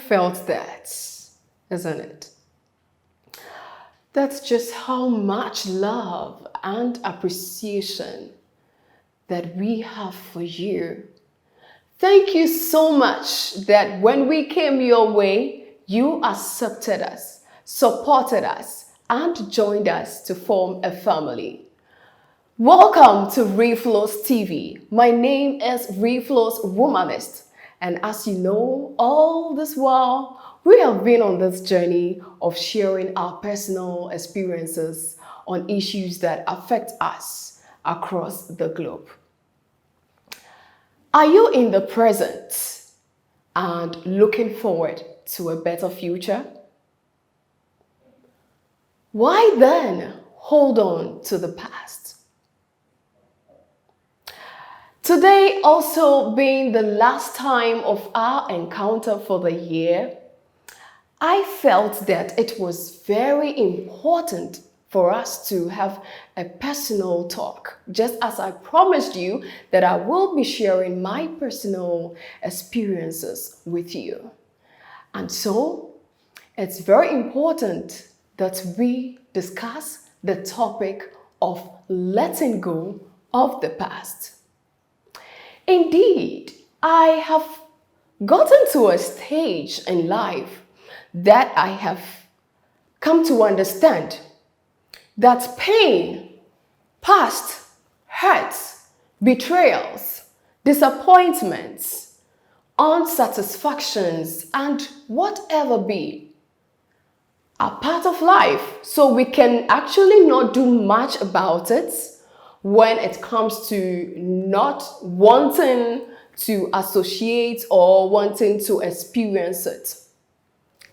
felt that, isn't it? That's just how much love and appreciation that we have for you. Thank you so much that when we came your way, you accepted us, supported us, and joined us to form a family. Welcome to Reflo'S TV. My name is Reflo'S Womanist. And as you know, all this while, we have been on this journey of sharing our personal experiences on issues that affect us across the globe. Are you in the present and looking forward to a better future? Why then hold on to the past? Today also being the last time of our encounter for the year, I felt that it was very important for us to have a personal talk, just as I promised you that I will be sharing my personal experiences with you. And so it's very important that we discuss the topic of letting go of the past. Indeed, I have gotten to a stage in life that I have come to understand that pain, past, hurts, betrayals, disappointments, unsatisfactions, and whatever be are part of life. So we can actually not do much about it when it comes to not wanting to associate or wanting to experience it.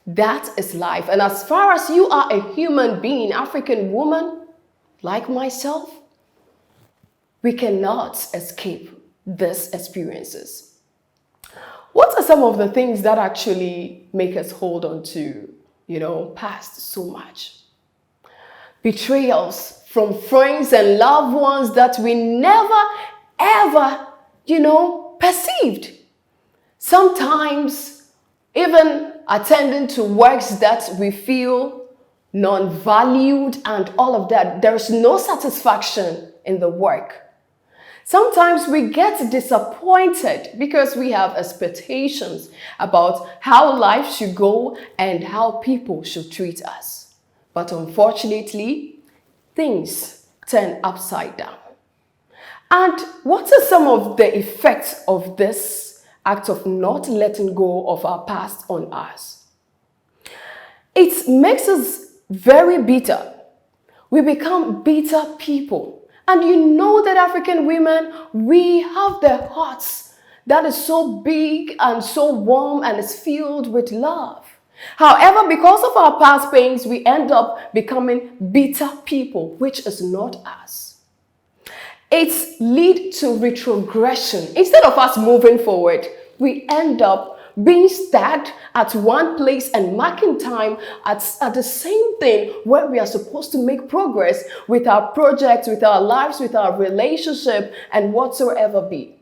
That is life. And as far as you are a human being, African woman, like myself, we cannot escape these experiences. What are some of the things that actually make us hold on to, past so much? Betrayals from friends and loved ones that we never, ever, perceived. Sometimes even attending to works that we feel non-valued and all of that. There is no satisfaction in the work. Sometimes we get disappointed because we have expectations about how life should go and how people should treat us. But unfortunately, things turn upside down. And what are some of the effects of this act of not letting go of our past on us? It makes us very bitter. We become bitter people. And you know that African women, we have the hearts that is so big and so warm and is filled with love. However, because of our past pains, we end up becoming bitter people, which is not us. It leads to retrogression. Instead of us moving forward, we end up being stuck at one place and marking time at the same thing where we are supposed to make progress with our projects, with our lives, with our relationship, and whatsoever be.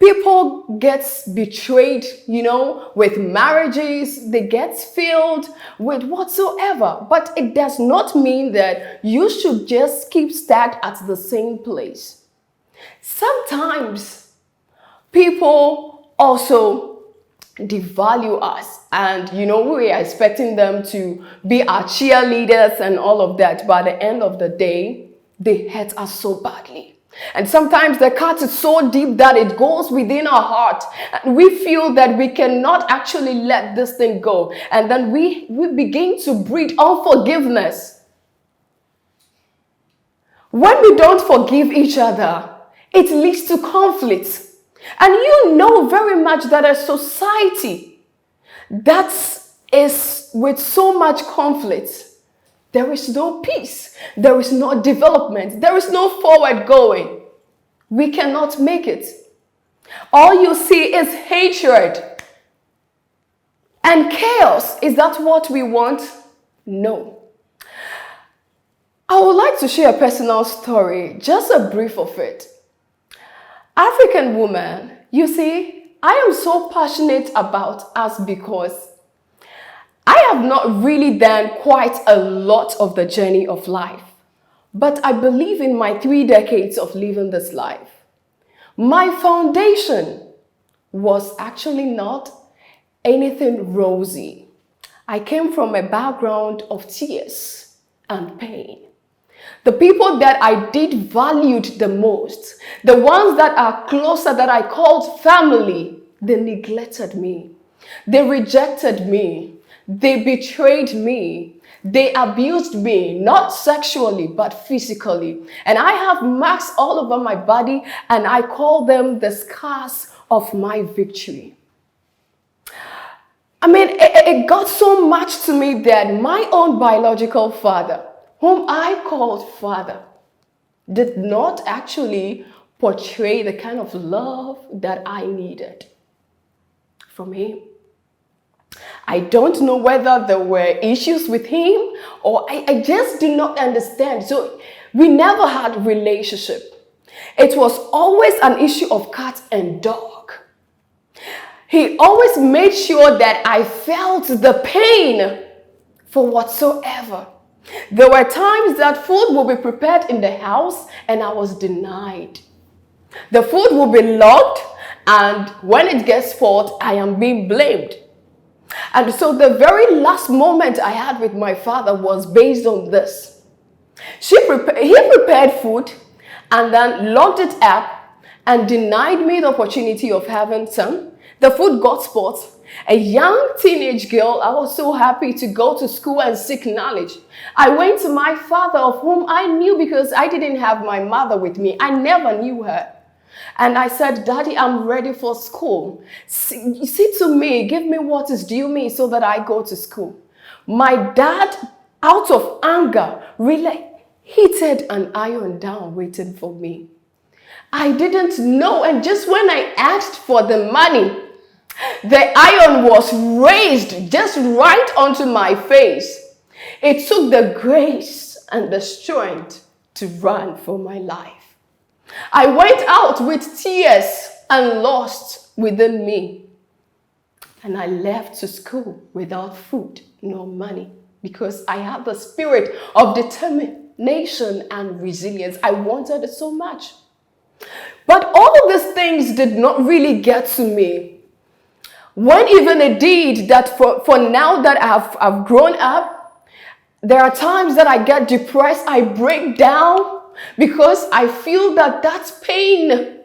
People get betrayed, with marriages, they get failed with whatsoever. But it does not mean that you should just keep stuck at the same place. Sometimes people also devalue us and, we are expecting them to be our cheerleaders and all of that. But at the end of the day, they hurt us so badly. And sometimes the cut is so deep that it goes within our heart. And we feel that we cannot actually let this thing go. And then we begin to breed unforgiveness. When we don't forgive each other, it leads to conflict. And you know very much that a society that is with so much conflict, there is no peace, there is no development, there is no forward going. We cannot make it. All you see is hatred and chaos. Is that what we want? No. I would like to share a personal story, just a brief of it. African woman, you see, I am so passionate about us because I have not really done quite a lot of the journey of life, but I believe in my 3 decades of living this life. My foundation was actually not anything rosy. I came from a background of tears and pain. The people that I did valued the most, the ones that are closer, that I called family, they neglected me. They rejected me. They betrayed me. They abused me, not sexually, but physically. And I have marks all over my body, and I call them the scars of my victory. I mean, it got so much to me that my own biological father, whom I called father, did not actually portray the kind of love that I needed from him. I don't know whether there were issues with him, or I just do not understand. So we never had a relationship. It was always an issue of cat and dog. He always made sure that I felt the pain for whatsoever. There were times that food would be prepared in the house and I was denied. The food will be locked, and when it gets spoiled, I am being blamed. And so the very last moment I had with my father was based on this. He prepared food and then locked it up and denied me the opportunity of having some. The food got spoiled. A young teenage girl, I was so happy to go to school and seek knowledge. I went to my father, of whom I knew because I didn't have my mother with me. I never knew her. And I said, Daddy, I'm ready for school. See to me, give me what is due me so that I go to school. My dad, out of anger, really heated an iron down waiting for me. I didn't know, and just when I asked for the money, the iron was raised just right onto my face. It took the grace and the strength to run for my life. I went out with tears and lost within me. And I left to school without food nor money because I had the spirit of determination and resilience. I wanted it so much. But all of these things did not really get to me. When even it did, that for now that I've grown up, there are times that I get depressed, I break down because I feel that that's pain.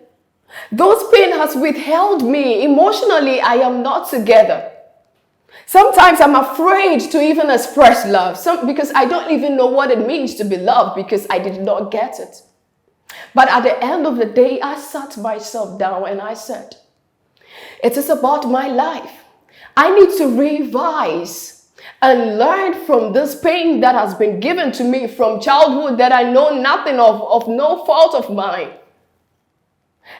Those pain has withheld me. Emotionally, I am not together. Sometimes I'm afraid to even express love because I don't even know what it means to be loved because I did not get it. But at the end of the day, I sat myself down and I said, it is about my life. I need to revise and learn from this pain that has been given to me from childhood that I know nothing of no fault of mine.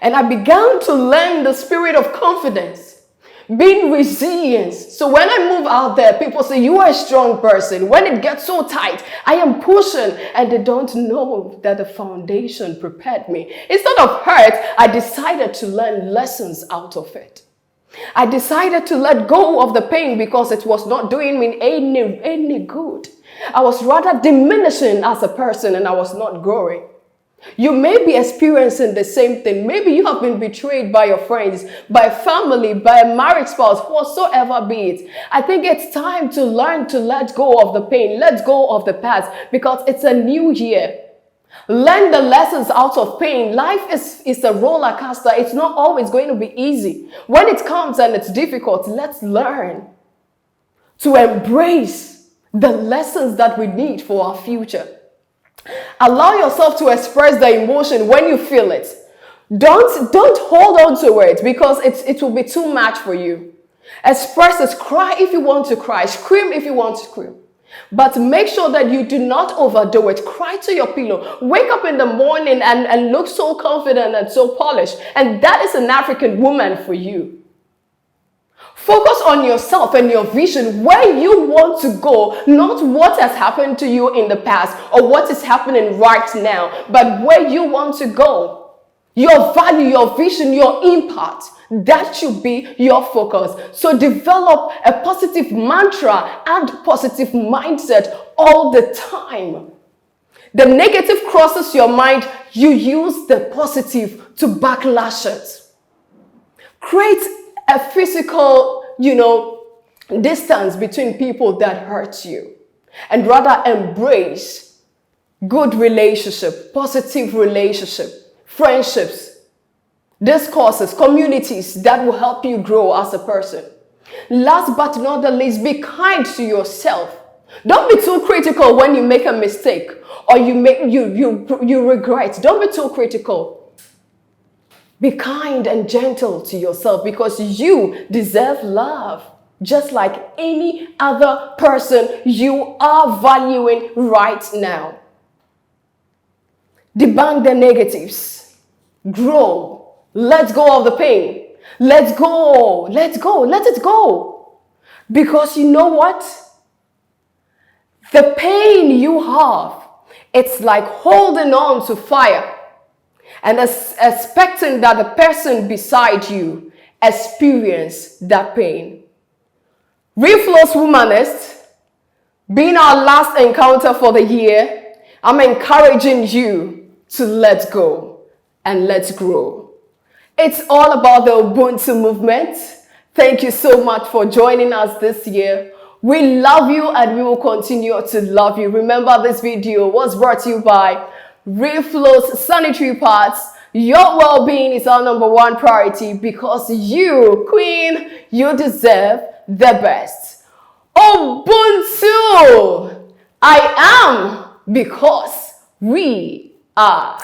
And I began to learn the spirit of confidence, being resilient. So when I move out there, people say, you are a strong person. When it gets so tight, I am pushing, and they don't know that the foundation prepared me. Instead of hurt, I decided to learn lessons out of it. I decided to let go of the pain because it was not doing me any good. I was rather diminishing as a person and I was not growing. You may be experiencing the same thing. Maybe you have been betrayed by your friends, by family, by a married spouse, whatsoever be it. I think it's time to learn to let go of the pain, let go of the past, because it's a new year. Learn the lessons out of pain. Life is a roller coaster. It's not always going to be easy. When it comes and it's difficult, let's learn to embrace the lessons that we need for our future. Allow yourself to express the emotion when you feel it. Don't hold on to it because it will be too much for you. Express it. Cry if you want to cry. Scream if you want to scream. But make sure that you do not overdo it. Cry to your pillow. Wake up in the morning and look so confident and so polished. And that is an African woman for you. Focus on yourself and your vision, where you want to go, not what has happened to you in the past or what is happening right now, but where you want to go. Your value, your vision, your impact. That should be your focus. So develop a positive mantra and positive mindset all the time. The negative crosses your mind, you use the positive to backlash it. Create a physical, distance between people that hurt you, and rather embrace good relationship, positive relationship, friendships, discourses, communities that will help you grow as a person. Last but not the least, be kind to yourself. Don't be too critical when you make a mistake or you regret. Don't be too critical. Be kind and gentle to yourself because you deserve love. Just like any other person you are valuing right now. Debunk the negatives. Grow. Let go of the pain. Let go. Let go. Let it go. Because you know what? The pain you have, it's like holding on to fire and expecting that the person beside you experience that pain. Reflo'S Womanist, being our last encounter for the year, I'm encouraging you to let go and let's grow. It's all about the Ubuntu movement. Thank you so much for joining us this year. We love you and we will continue to love you. Remember, this video was brought to you by Reflo'S Sanitary Pads. Your well-being is our #1 priority because you, Queen, you deserve the best. Ubuntu! I am because we are.